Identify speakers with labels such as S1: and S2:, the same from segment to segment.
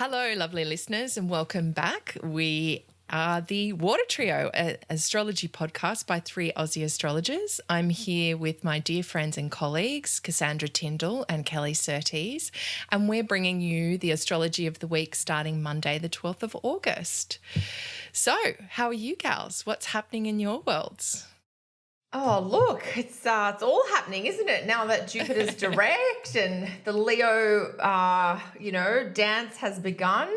S1: Hello, lovely listeners, and welcome back. We are the Water Trio, an astrology podcast by three Aussie astrologers. I'm here with my dear friends and colleagues, Cassandra Tyndall and Kelly Surtees, and we're bringing you the astrology of the week starting Monday, the 12th of August. So, how are you gals? What's happening in your worlds?
S2: Oh, look, it's all happening, isn't it? Now that Jupiter's direct and the Leo, dance has begun.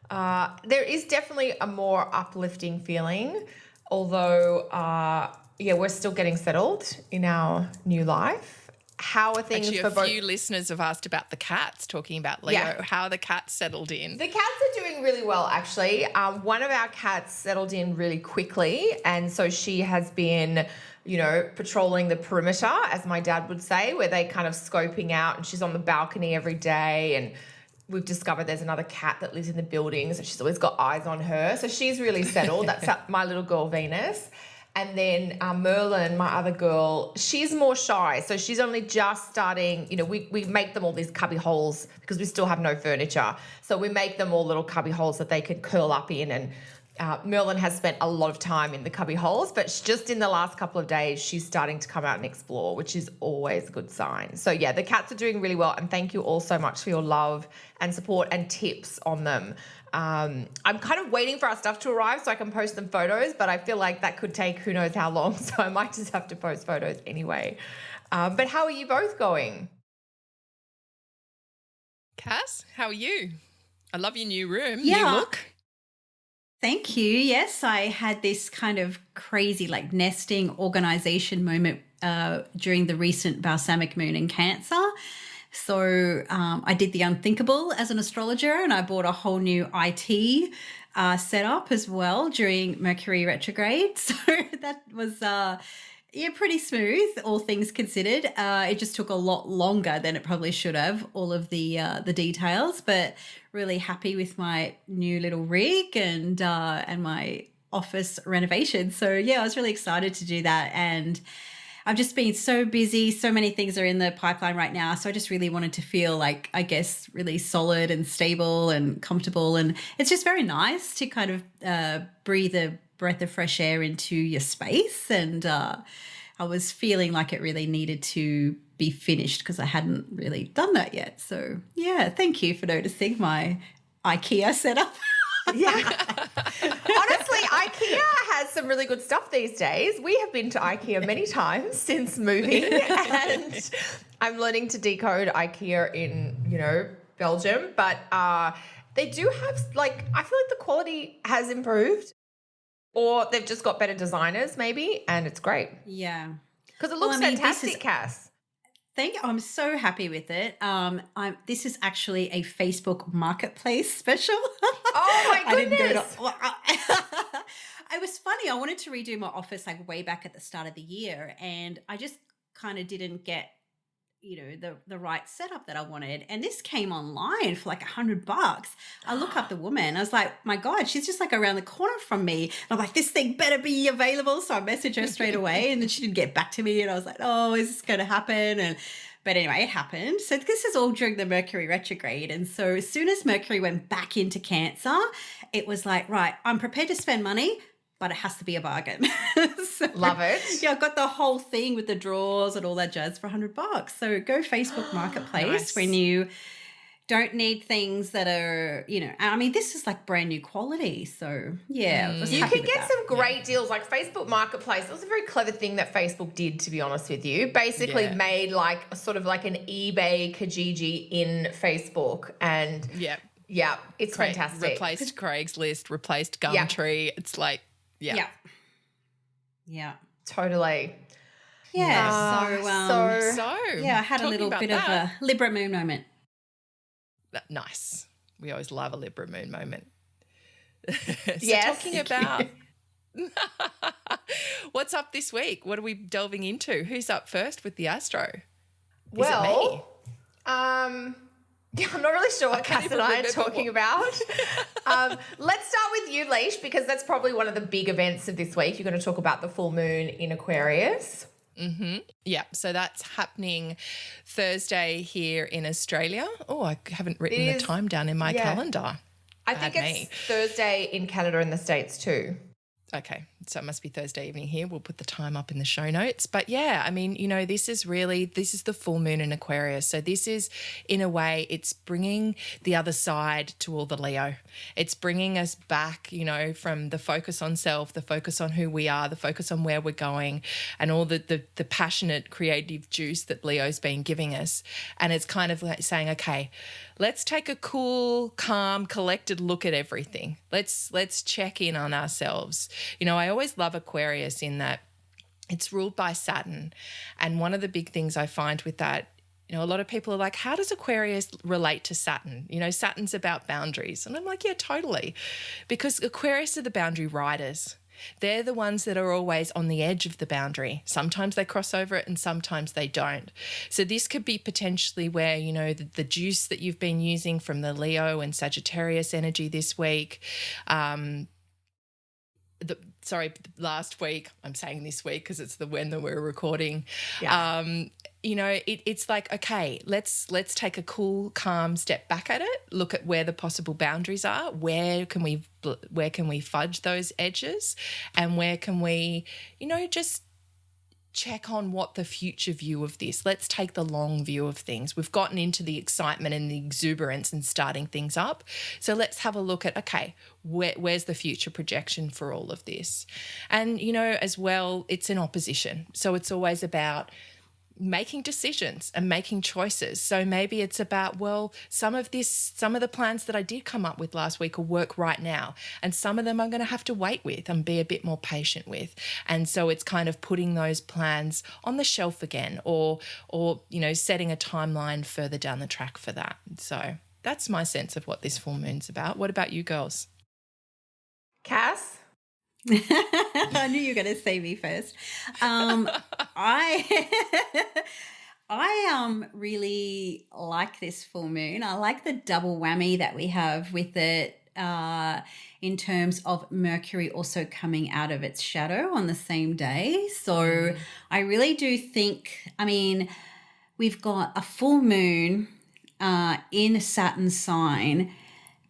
S2: There is definitely a more uplifting feeling, although, we're still getting settled in our new life. How are things
S1: Actually,
S2: for both?
S1: a few listeners have asked about the cats, talking about Leo.
S2: Yeah.
S1: How are the cats settled in?
S2: The cats are doing really well, actually. One of our cats settled in really quickly, and so she has been, patrolling the perimeter, as my dad would say, where they kind of scoping out, and she's on the balcony every day, and we've discovered there's another cat that lives in the building, so she's always got eyes on her. So she's really settled. That's my little girl, Venus. And then Merlin, my other girl, she's more shy. So she's only just starting, we make them all these cubby holes because we still have no furniture. So we make them all little cubby holes that they can curl up in. And Merlin has spent a lot of time in the cubby holes, but just in the last couple of days, she's starting to come out and explore, which is always a good sign. So yeah, the cats are doing really well. And thank you all so much for your love and support and tips on them. I'm kind of waiting for our stuff to arrive so I can post them photos, but I feel like that could take who knows how long, so I might just have to post photos anyway. But how are you both going?
S1: Cass, how are you? I love your new room,
S3: Yeah.
S1: new look.
S3: Thank you. Yes, I had this kind of crazy nesting organization moment during the recent balsamic moon in Cancer. So I did the unthinkable as an astrologer, and I bought a whole new IT setup as well during Mercury retrograde. So that was pretty smooth, all things considered. It just took a lot longer than it probably should have, all of the details, but really happy with my new little rig and my office renovation. So yeah, I was really excited to do that, and I've just been so busy. So many things are in the pipeline right now. So I just really wanted to feel really solid and stable and comfortable. And it's just very nice to kind of breathe a breath of fresh air into your space. And I was feeling like it really needed to be finished because I hadn't really done that yet. So yeah, thank you for noticing my IKEA setup.
S2: Yeah. Honestly, IKEA has some really good stuff these days. We have been to IKEA many times since moving, and I'm learning to decode IKEA in, Belgium. But they do have, I feel like the quality has improved, or they've just got better designers maybe, and it's great.
S3: Yeah.
S2: Because it looks fantastic, Cass.
S3: I'm so happy with it. This is actually a Facebook Marketplace special.
S2: Oh my goodness!
S3: It was funny. I wanted to redo my office way back at the start of the year, and I just kind of didn't get, the right setup that I wanted. And this came online for $100. I look up the woman. I was like, my God, she's just around the corner from me. And I'm like, this thing better be available. So I messaged her straight away, and then she didn't get back to me. And I was like, oh, is this going to happen? But anyway, it happened. So this is all during the Mercury retrograde. And so as soon as Mercury went back into Cancer, it was like, right, I'm prepared to spend money, but it has to be a bargain. So,
S2: love it.
S3: Yeah, I got the whole thing with the drawers and all that jazz for $100. So go Facebook Marketplace
S1: Nice.
S3: when you don't need things that are, this is brand new quality. So yeah, I was
S2: You
S3: happy
S2: can
S3: with
S2: get
S3: that.
S2: some great deals like Facebook Marketplace. It was a very clever thing that Facebook did, to be honest with you. Basically made sort of an eBay Kijiji in Facebook, and yeah, it's fantastic.
S1: Replaced Craigslist, replaced Gumtree. It's
S3: Yeah.
S2: Totally.
S3: Yeah.
S1: So
S3: Yeah, I had a little bit of a Libra moon moment.
S1: Nice. We always love a Libra moon moment.
S2: Yes.
S1: Talking about what's up this week? What are we delving into? Who's up first with the astro? Is it me?
S2: I'm not really sure what Cass and I are talking about. Let's start with you, Leash, because that's probably one of the big events of this week. You're going to talk about the full moon in Aquarius.
S1: Yeah, so that's happening Thursday here in Australia. Oh, I haven't written the time down in my calendar.
S2: I think it's Thursday in Canada and the States too.
S1: Okay, so it must be Thursday evening here. We'll put the time up in the show notes. But yeah, I mean, you know, this is the full moon in Aquarius. So this is, in a way, it's bringing the other side to all the Leo. It's bringing us back, you know, from the focus on self, the focus on who we are, the focus on where we're going, and all the passionate creative juice that Leo's been giving us. And it's kind of like saying, okay, let's take a cool, calm, collected look at everything. Let's check in on ourselves. You know, I always love Aquarius in that it's ruled by Saturn. And one of the big things I find with that, you know, a lot of people are like, how does Aquarius relate to Saturn? You know, Saturn's about boundaries. And I'm like, yeah, totally. Because Aquarius are the boundary riders. They're the ones that are always on the edge of the boundary. Sometimes they cross over it and sometimes they don't. So this could be potentially where, you know, the juice that you've been using from the Leo and Sagittarius energy this week, last week, I'm saying this week because it's the when that we're recording. Yeah. You know, it's like, okay, let's take a cool, calm step back at it, look at where the possible boundaries are, where can we fudge those edges, and where can we, you know, just check on what the future view of this. Let's take the long view of things. We've gotten into the excitement and the exuberance and starting things up. So let's have a look at, okay, where's the future projection for all of this? And, you know, as well, it's in opposition. So it's always about making decisions and making choices. So maybe it's about, well, some of the plans that I did come up with last week will work right now, and some of them I'm going to have to wait with and be a bit more patient with. And so it's kind of putting those plans on the shelf again, or you know, setting a timeline further down the track for that. So that's my sense of what this full moon's about. What about you girls?
S2: Cass?
S3: I knew you were going to say me first. I really like this full moon. I like the double whammy that we have with it in terms of Mercury also coming out of its shadow on the same day. So I really do think, I mean, we've got a full moon in Saturn's sign,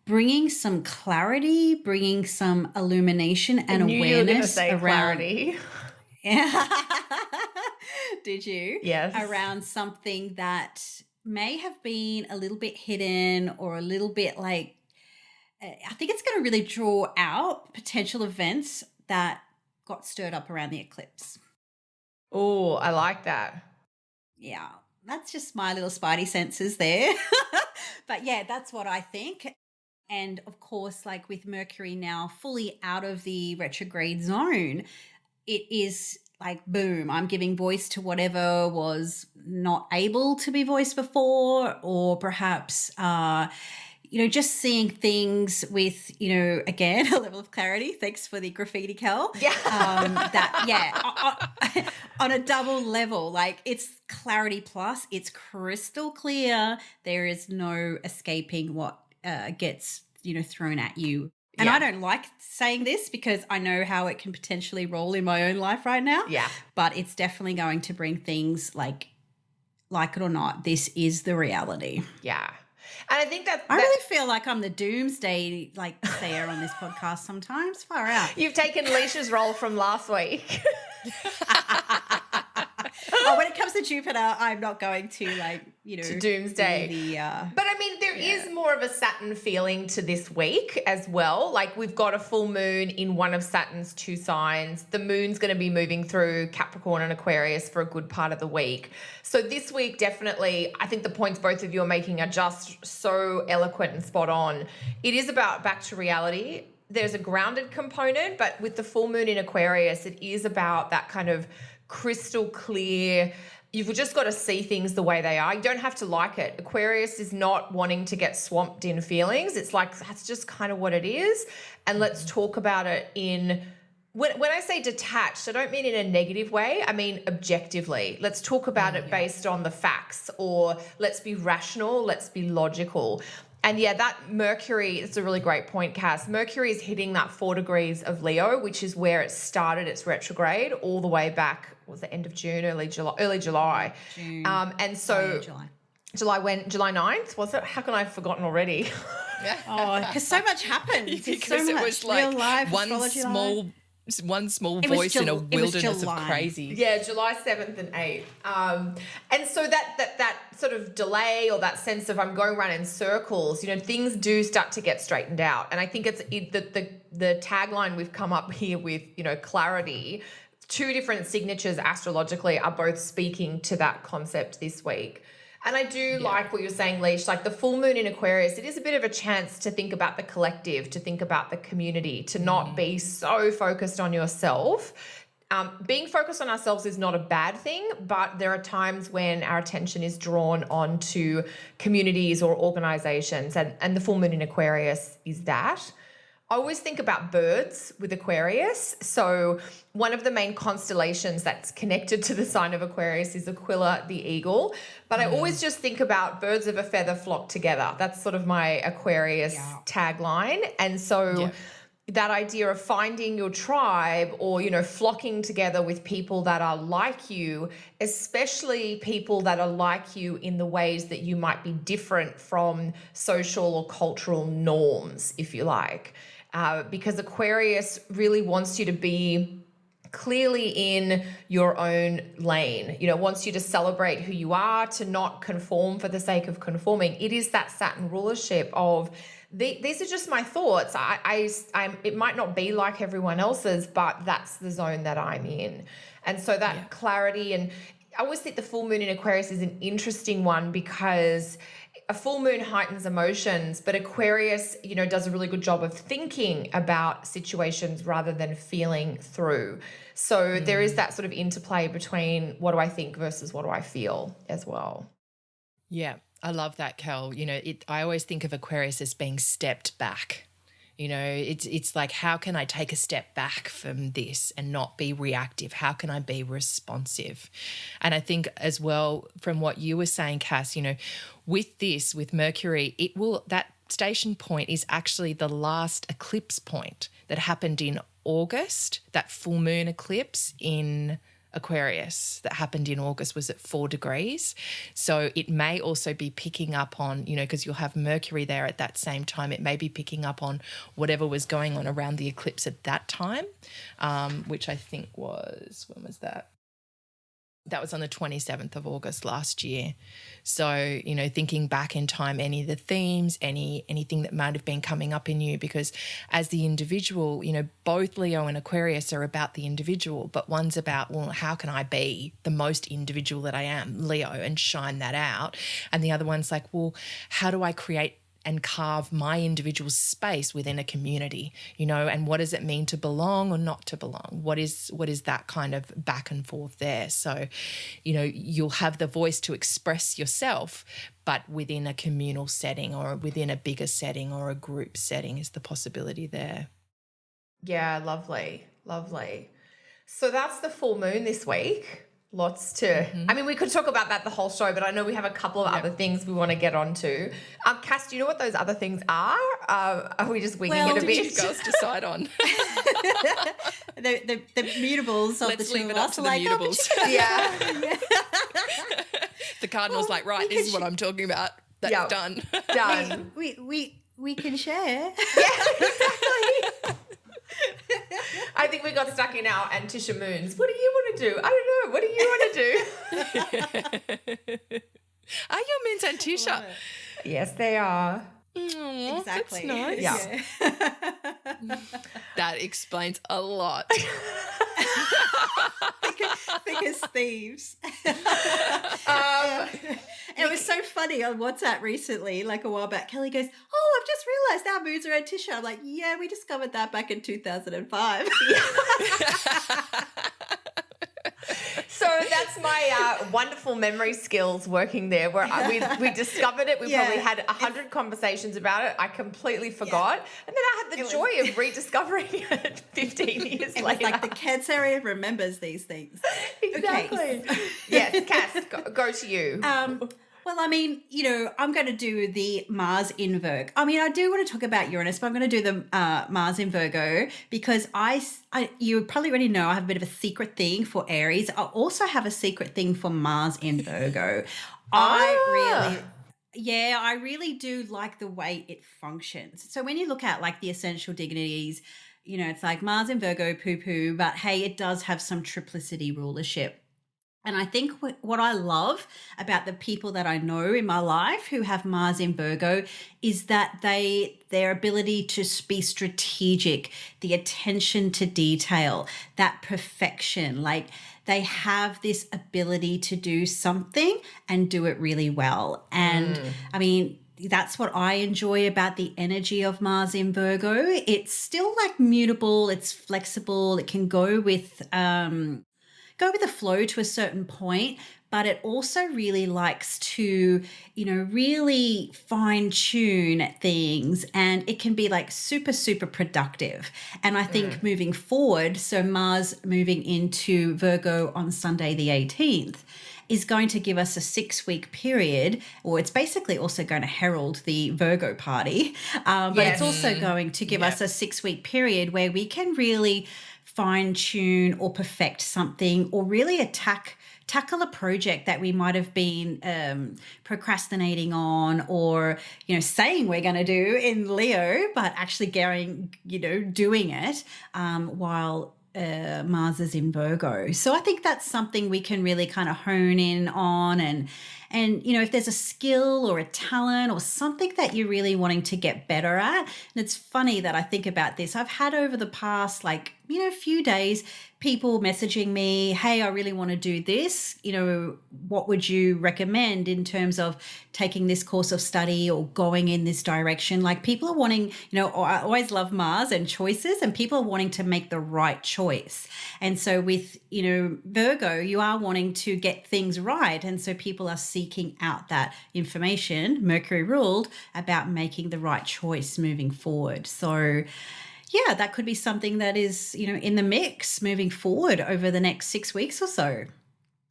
S3: bringing some clarity, bringing some illumination and awareness around
S2: clarity.
S3: Did you?
S2: Yes.
S3: Around something that may have been a little bit hidden or a little bit like, I think it's going to really draw out potential events that got stirred up around the eclipse.
S2: Oh, I like that.
S3: Yeah, that's just my little spidey senses there. But yeah, that's what I think. And of course, like with Mercury now fully out of the retrograde zone, it is like, boom, I'm giving voice to whatever was not able to be voiced before, or perhaps, you know, just seeing things with, you know, again, a level of clarity. Thanks for the graffiti, Cal.
S2: Yeah.
S3: On a double level, like it's clarity plus, it's crystal clear. There is no escaping what gets, you know, thrown at you. And I don't like saying this because I know how it can potentially roll in my own life right now.
S2: Yeah.
S3: But it's definitely going to bring things like it or not, this is the reality.
S2: Yeah. And I think that
S3: I really feel like I'm the doomsday like sayer on this podcast sometimes. Far out.
S2: You've taken Alicia's role from last week.
S3: Oh, when it comes to Jupiter, I'm not going to like, you know,
S2: to doomsday. But I mean, there is more of a Saturn feeling to this week as well. Like we've got a full moon in one of Saturn's two signs. The moon's going to be moving through Capricorn and Aquarius for a good part of the week. So this week, definitely, I think the points both of you are making are just so eloquent and spot on. It is about back to reality. There's a grounded component, but with the full moon in Aquarius, it is about that kind of crystal clear. You've just got to see things the way they are. You don't have to like it. Aquarius is not wanting to get swamped in feelings. It's like, that's just kind of what it is. And let's talk about it in, when I say detached, I don't mean in a negative way. I mean objectively. Let's talk about it based on the facts, or let's be rational, let's be logical. And yeah, that Mercury, it's a really great point, Cass. Mercury is hitting that 4 degrees of Leo, which is where it started its retrograde all the way back, was the end of June, early July.
S3: June.
S2: And so
S3: July.
S2: July 9th, was it? How can I have forgotten already?
S3: Oh, because so much happens.
S1: Because it was like
S3: real life,
S1: one small voice in a wilderness of crazy.
S2: Yeah, July 7th and 8th. And so that sort of delay or that sense of I'm going around in circles, things do start to get straightened out. And I think it's the tagline we've come up here with, clarity. 2 different signatures astrologically are both speaking to that concept this week. And I do like what you're saying, Leash, like the full moon in Aquarius, it is a bit of a chance to think about the collective, to think about the community, to not be so focused on yourself. Being focused on ourselves is not a bad thing, but there are times when our attention is drawn onto communities or organizations, and the full moon in Aquarius is that. I always think about birds with Aquarius. So one of the main constellations that's connected to the sign of Aquarius is Aquila the eagle. But I always just think about birds of a feather flock together. That's sort of my Aquarius tagline. And so that idea of finding your tribe or, flocking together with people that are like you, especially people that are like you in the ways that you might be different from social or cultural norms, if you like. Because Aquarius really wants you to be clearly in your own lane, wants you to celebrate who you are, to not conform for the sake of conforming. It is that Saturn rulership of these are just my thoughts. It might not be like everyone else's, but that's the zone that I'm in. And so that clarity, and I always think the full moon in Aquarius is an interesting one because a full moon heightens emotions, but Aquarius, does a really good job of thinking about situations rather than feeling through. So there is that sort of interplay between what do I think versus what do I feel as well.
S1: Yeah, I love that, Kel. I always think of Aquarius as being stepped back. It's like, how can I take a step back from this and not be reactive? How can I be responsive? And I think as well, from what you were saying, Cass, with Mercury, that station point is actually the last eclipse point that happened in August. That full moon eclipse in Aquarius that happened in August was at 4 degrees. So it may also be picking up on, because you'll have Mercury there at that same time, it may be picking up on whatever was going on around the eclipse at that time, which I think was, when was that? That was on the 27th of August last year. So, thinking back in time, any of the themes, anything that might have been coming up in you, because as the individual, both Leo and Aquarius are about the individual, but one's about, well, how can I be the most individual that I am, Leo, and shine that out? And the other one's like, well, how do I create and carve my individual space within a community, and what does it mean to belong or not to belong? What is that kind of back and forth there? So, you'll have the voice to express yourself, but within a communal setting or within a bigger setting or a group setting is the possibility there.
S2: Yeah, lovely, lovely. So that's the full moon this week. Lots to, I mean, we could talk about that the whole show, but I know we have a couple of other things we want to get onto. Cass, do you know what those other things are? Are we just winging it a bit?
S1: What did you girls decide on?
S3: the mutables of
S1: Let's
S3: the
S1: leave it up to the mutables.
S2: Yeah.
S1: The cardinal's like, right, this is what I'm talking about. That's done.
S2: Done.
S3: We can share.
S2: Yeah, exactly. I think we got stuck in our Antisha moons. What do you want to do? I don't know. What do you want to do?
S1: Are your moons Antisha?
S2: Yes, they are.
S1: Aww,
S3: Exactly.
S1: That's nice.
S2: Yeah.
S1: That explains a lot.
S3: Thick as thieves. It was so funny on WhatsApp recently, like a while back. Kelly goes, "Oh, I've just realised our moods are Antisha." I'm like, "Yeah, we discovered that back in 2005."
S2: So that's my wonderful memory skills working there, where we discovered it. We probably had 100 conversations about it. I completely forgot. And then I had the joy of rediscovering it 15 years later.
S3: It's like the Cancerian remembers these things.
S2: Exactly.
S3: Okay.
S2: Yes, Cass, go to you.
S3: Well, I mean, I'm going to do the Mars in Virgo. I mean, I do want to talk about Uranus, but I'm going to do the Mars in Virgo because you probably already know I have a bit of a secret thing for Aries. I also have a secret thing for Mars in Virgo. I really do like the way it functions. So when you look at like the essential dignities, it's like Mars in Virgo, poo-poo, but hey, it does have some triplicity rulership. And I think what I love about the people that I know in my life who have Mars in Virgo is that their ability to be strategic, the attention to detail, that perfection, like they have this ability to do something and do it really well. And I mean, that's what I enjoy about the energy of Mars in Virgo. It's still like mutable, it's flexible, it can go with the flow to a certain point, but it also really likes to, really fine tune things, and it can be like super, super productive. And I think moving forward, so Mars moving into Virgo on Sunday the 18th, is going to give us a 6-week period, or it's basically also going to herald the Virgo party, but it's also going to give us a 6-week period where we can really fine tune or perfect something, or really tackle a project that we might have been procrastinating on, or saying we're going to do in Leo, but actually doing it while Mars is in Virgo. So I think that's something we can really kind of hone in on, and if there's a skill or a talent or something that you're really wanting to get better at. And it's funny that I think about this. I've had over the past few days people messaging me, hey, I really want to do this. What would you recommend in terms of taking this course of study or going in this direction? Like people are wanting, I always love Mars and choices, and people are wanting to make the right choice. And so with, Virgo, you are wanting to get things right. And so people are seeking out that information, Mercury ruled, about making the right choice moving forward. So yeah, that could be something that is, in the mix moving forward over the next 6 weeks or so.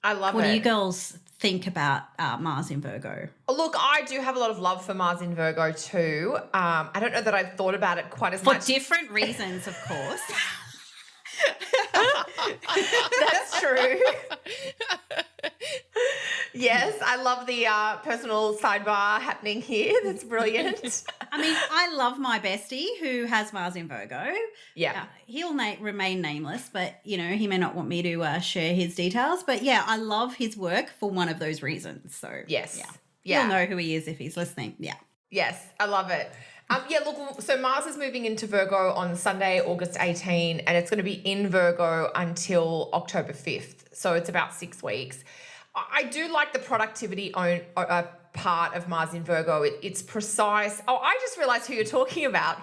S2: I love it.
S3: What do you girls think about Mars in Virgo?
S2: Look, I do have a lot of love for Mars in Virgo too. I don't know that I've thought about it quite as much.
S3: For different reasons, of course.
S2: That's true. Yes, I love the personal sidebar happening here. That's brilliant.
S3: I mean, I love my bestie who has Mars in Virgo.
S2: Yeah.
S3: He'll remain nameless, but, he may not want me to share his details. But, yeah, I love his work for one of those reasons. So,
S2: yes.
S3: Yeah. You'll know who he is if he's listening. Yeah.
S2: Yes, I love it. Look, so Mars is moving into Virgo on Sunday, August 18, and it's going to be in Virgo until October 5th. So it's about 6 weeks. I do like the productivity part of Mars in Virgo. It's precise. Oh, I just realized who you're talking about.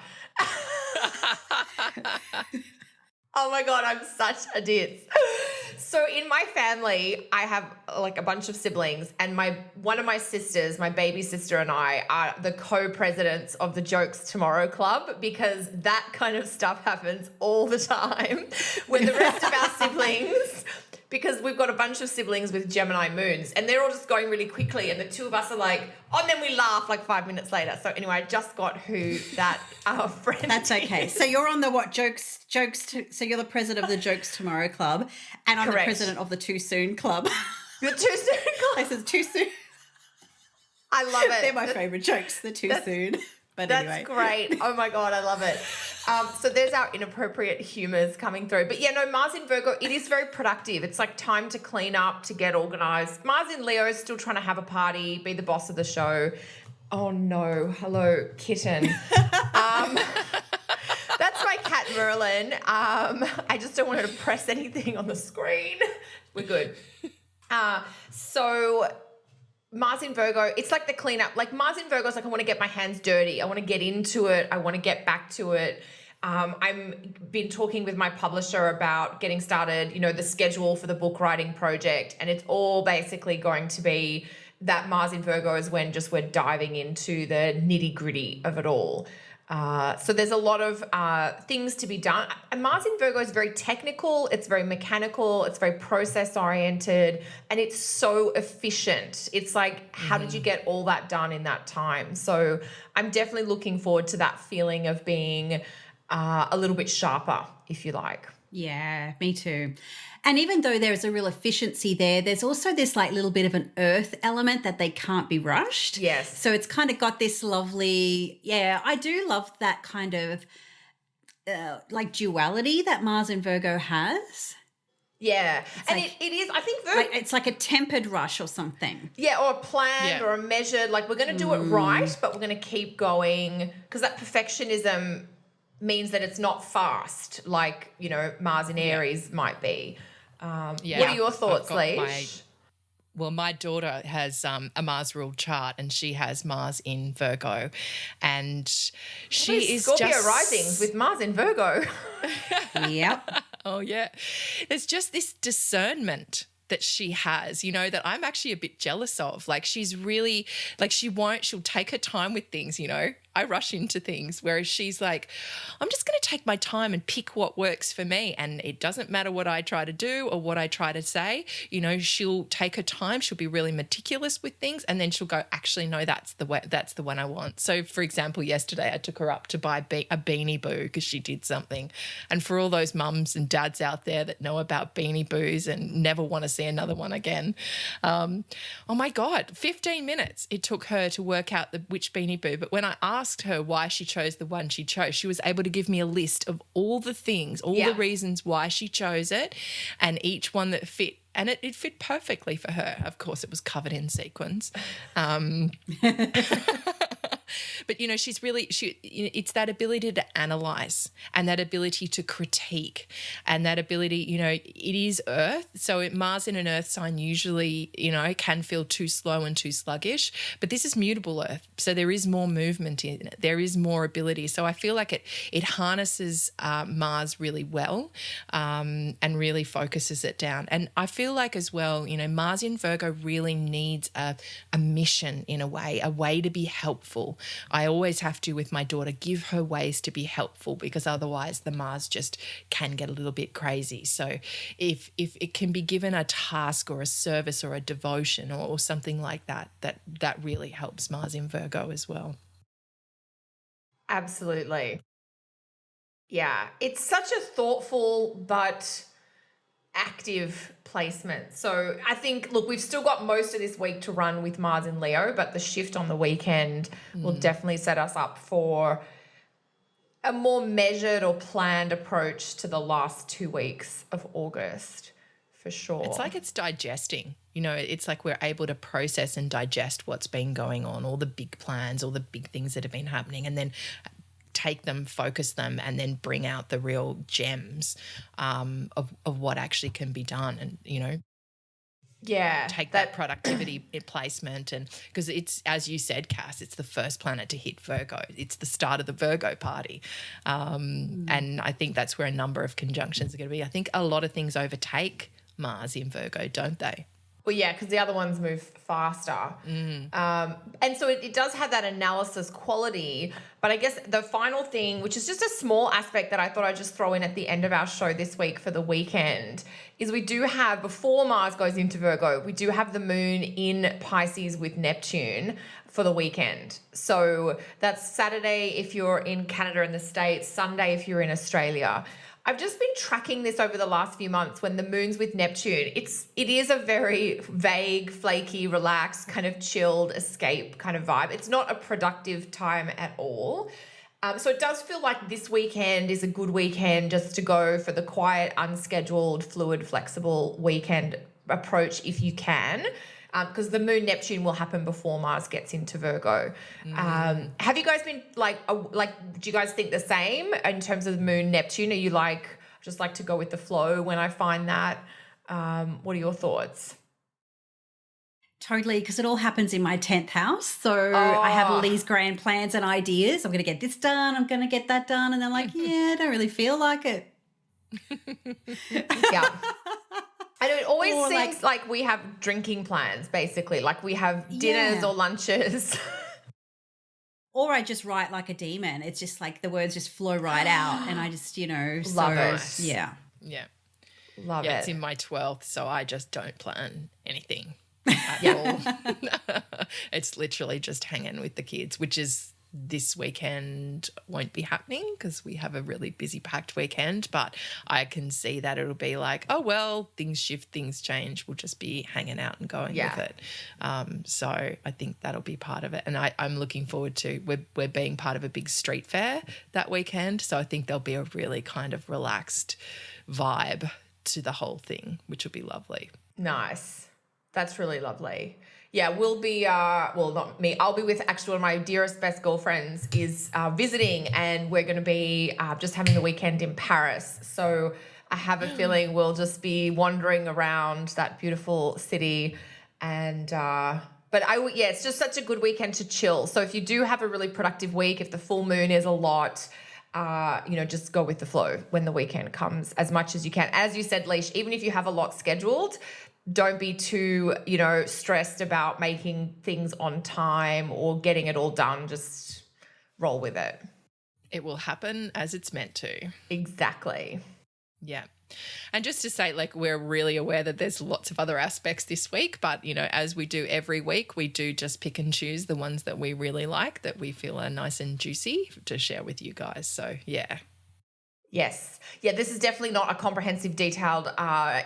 S2: Oh my God, I'm such a ditz. So in my family, I have like a bunch of siblings, and one of my sisters, my baby sister, and I are the co-presidents of the Jokes Tomorrow Club, because that kind of stuff happens all the time when the rest of our siblings, because we've got a bunch of siblings with Gemini moons, and they're all just going really quickly, and the two of us are like, oh, and then we laugh like 5 minutes later. So anyway, I just got who that friend
S3: That's okay.
S2: is.
S3: So you're on the so you're the president of the Jokes Tomorrow Club, and I'm
S2: Correct.
S3: the president of the Too Soon Club.
S2: The Too Soon Club.
S3: This is Too Soon.
S2: I love it.
S3: They're my favourite jokes, the Too Soon. But
S2: That's
S3: anyway.
S2: great. Oh my God, I love it. So there's our inappropriate humours coming through. But yeah, no, Mars in Virgo, it is very productive. It's like time to clean up, to get organised. Mars in Leo is still trying to have a party, be the boss of the show. Oh no, hello, kitten. That's my cat Merlin. I just don't want her to press anything on the screen. We're good. So Mars in Virgo, it's like the cleanup. Like Mars in Virgo is like, I want to get my hands dirty. I want to get into it. I want to get back to it. I've been talking with my publisher about getting started, the schedule for the book writing project. And it's all basically going to be that Mars in Virgo is when just we're diving into the nitty gritty of it all. So there's a lot of things to be done. And Mars in Virgo is very technical. It's very mechanical. It's very process oriented, and it's so efficient. It's like, how did you get all that done in that time? So I'm definitely looking forward to that feeling of being a little bit sharper, if you like.
S3: Yeah, me too. And even though there is a real efficiency there, there's also this like little bit of an earth element that they can't be rushed.
S2: Yes.
S3: So it's kind of got this lovely, I do love that kind of like duality that Mars in Virgo has.
S2: Yeah.
S3: It's
S2: and
S3: like,
S2: it is, I think Virgo.
S3: like, it's like a tempered rush or something.
S2: Yeah, or a planned or a measured, like we're going to do it right, but we're going to keep going, because that perfectionism means that it's not fast, like, you know, Mars in Aries might be. What are your thoughts, Leash?
S1: My daughter has a Mars ruled chart, and she has Mars in Virgo, and she is
S2: Scorpio
S1: just
S2: risings with Mars in Virgo.
S3: Yep.
S1: Oh yeah, there's just this discernment that she has, you know, that I'm actually a bit jealous of. Like, she's really, like, she'll take her time with things, you know. I rush into things, whereas she's like, I'm just going to take my time and pick what works for me. And it doesn't matter what I try to do or what I try to say. You know, she'll take her time. She'll be really meticulous with things. And then she'll go, actually, no, that's the one I want. So, for example, yesterday I took her up to buy a Beanie Boo because she did something. And for all those mums and dads out there that know about Beanie Boos and never want to see another one again, oh my God, 15 minutes it took her to work out which Beanie Boo. But when I asked her why she chose the one she chose, she was able to give me a list of all the things, all the reasons why she chose it, and each one that fit. And it fit perfectly for her. Of course, it was covered in sequins. But, you know, it's that ability to analyze and that ability to critique and that ability, you know, it is Earth. So Mars in an Earth sign usually, you know, can feel too slow and too sluggish. But this is mutable Earth. So there is more movement in it. There is more ability. So I feel like it harnesses Mars really well and really focuses it down. And I feel like as well, you know, Mars in Virgo really needs a mission in a way to be helpful. I always have to, with my daughter, give her ways to be helpful, because otherwise the Mars just can get a little bit crazy. So if it can be given a task or a service or a devotion or something like that really helps Mars in Virgo as well.
S2: Absolutely. Yeah, it's such a thoughtful but active placement. So I think, look, we've still got most of this week to run with Mars in Leo, but the shift on the weekend will definitely set us up for a more measured or planned approach to the last 2 weeks of August, for sure.
S1: It's like it's digesting. You know, it's like we're able to process and digest what's been going on, all the big plans, all the big things that have been happening, and then take them, focus them, and then bring out the real gems of what actually can be done. And, you know, take that productivity placement. And because it's, as you said, Cass, it's the first planet to hit Virgo. It's the start of the Virgo party. And I think that's where a number of conjunctions are going to be. I think a lot of things overtake Mars in Virgo, don't they?
S2: Well, yeah, because the other ones move faster. And so it does have that analysis quality. But I guess the final thing, which is just a small aspect that I thought I'd just throw in at the end of our show this week for the weekend, is we do have, before Mars goes into Virgo, we do have the moon in Pisces with Neptune for the weekend. So that's Saturday if you're in Canada and the States, Sunday if you're in Australia. I've just been tracking this over the last few months when the moon's with Neptune. It is a very vague, flaky, relaxed, kind of chilled escape kind of vibe. It's not a productive time at all. So it does feel like this weekend is a good weekend just to go for the quiet, unscheduled, fluid, flexible weekend approach if you can. Because the moon Neptune will happen before Mars gets into Virgo. Have you guys been do you guys think the same in terms of the moon Neptune? Are you just like to go with the flow when I find that? What are your thoughts?
S3: Totally, because it all happens in my 10th house. So I have all these grand plans and ideas. I'm going to get this done. I'm going to get that done. And they're like, I don't really feel like it.
S2: Yeah. I know it always seems like we have drinking plans, basically. Like we have dinners or lunches.
S3: or I just write like a demon. It's just like the words just flow right out, and I just,
S2: Love it.
S3: Yeah.
S1: Yeah.
S2: Love
S1: Yeah,
S2: it.
S1: it's in my 12th, so I just don't plan anything at all. It's literally just hanging with the kids, which is this weekend won't be happening because we have a really busy packed weekend, but I can see that it'll be like, oh, well, things shift, things change. We'll just be hanging out and going with it. So I think that'll be part of it. And I'm looking forward to, we're being part of a big street fair that weekend. So I think there'll be a really kind of relaxed vibe to the whole thing, which will be lovely.
S2: Nice. That's really lovely. Yeah, we'll be, well, not me, I'll be with actually one of my dearest, best girlfriends is visiting, and we're going to be just having the weekend in Paris. So I have a feeling we'll just be wandering around that beautiful city. And, but yeah, it's just such a good weekend to chill. So if you do have a really productive week, if the full moon is a lot, just go with the flow when the weekend comes as much as you can. As you said, Leash, even if you have a lot scheduled, don't be too, stressed about making things on time or getting it all done. Just roll with it.
S1: It will happen as it's meant to.
S2: Exactly.
S1: Yeah. And just to say, like, we're really aware that there's lots of other aspects this week, but, as we do every week, we do just pick and choose the ones that we really like, that we feel are nice and juicy to share with you guys. So, yeah.
S2: Yes. Yeah, this is definitely not a comprehensive, detailed,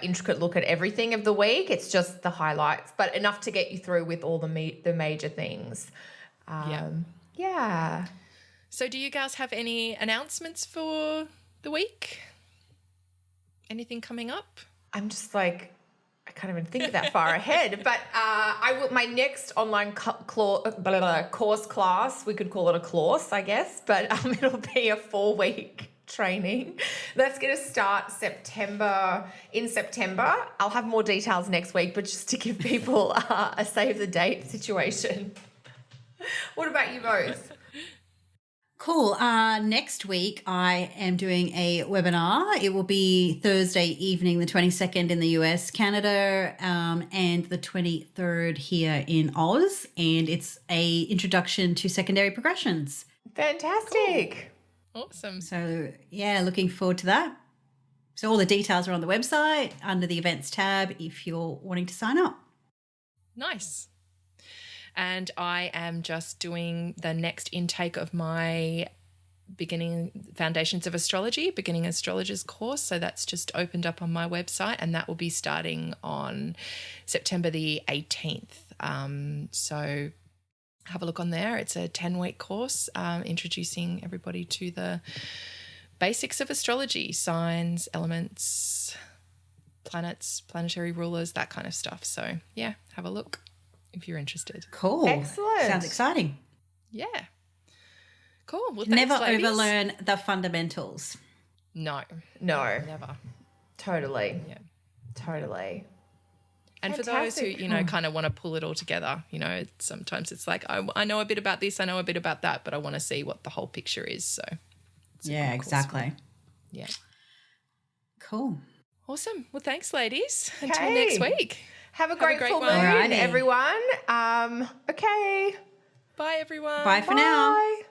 S2: intricate look at everything of the week. It's just the highlights, but enough to get you through with all the major things. Yeah.
S1: So do you guys have any announcements for the week? Anything coming up?
S2: I'm just like, I can't even think that far ahead, but my next online course class, we could call it a course, I guess, but it'll be a 4-week training. That's going to start in September. I'll have more details next week, but just to give people a save the date situation. What about you both?
S3: Cool. Next week, I am doing a webinar. It will be Thursday evening, the 22nd in the US, Canada, and the 23rd here in Oz. And it's a introduction to secondary progressions.
S2: Fantastic.
S1: Cool. Awesome.
S3: So, yeah, looking forward to that. So all the details are on the website under the events tab if you're wanting to sign up.
S1: Nice. And I am just doing the next intake of my Foundations of Astrology, Beginning Astrologers course. So that's just opened up on my website, and that will be starting on September the 18th. So have a look on there. It's a 10-week course introducing everybody to the basics of astrology, signs, elements, planets, planetary rulers, that kind of stuff. So, yeah, have a look if you're interested.
S3: Cool.
S2: Excellent.
S3: Sounds exciting.
S1: Yeah. Cool. Well, thanks,
S3: Never
S1: ladies.
S3: overlearn the fundamentals.
S1: No.
S2: No.
S1: Never.
S2: Totally.
S1: Yeah.
S2: Totally.
S1: And for those who, kind of want to pull it all together, sometimes it's like, I know a bit about this, I know a bit about that, but I want to see what the whole picture is. So,
S3: yeah, exactly.
S1: Yeah.
S3: Cool.
S1: Awesome. Well, thanks, ladies. Until next week.
S2: Have a great full moon,
S3: Alrighty.
S2: everyone. Okay.
S1: Bye, everyone.
S3: Bye for now.
S2: Bye.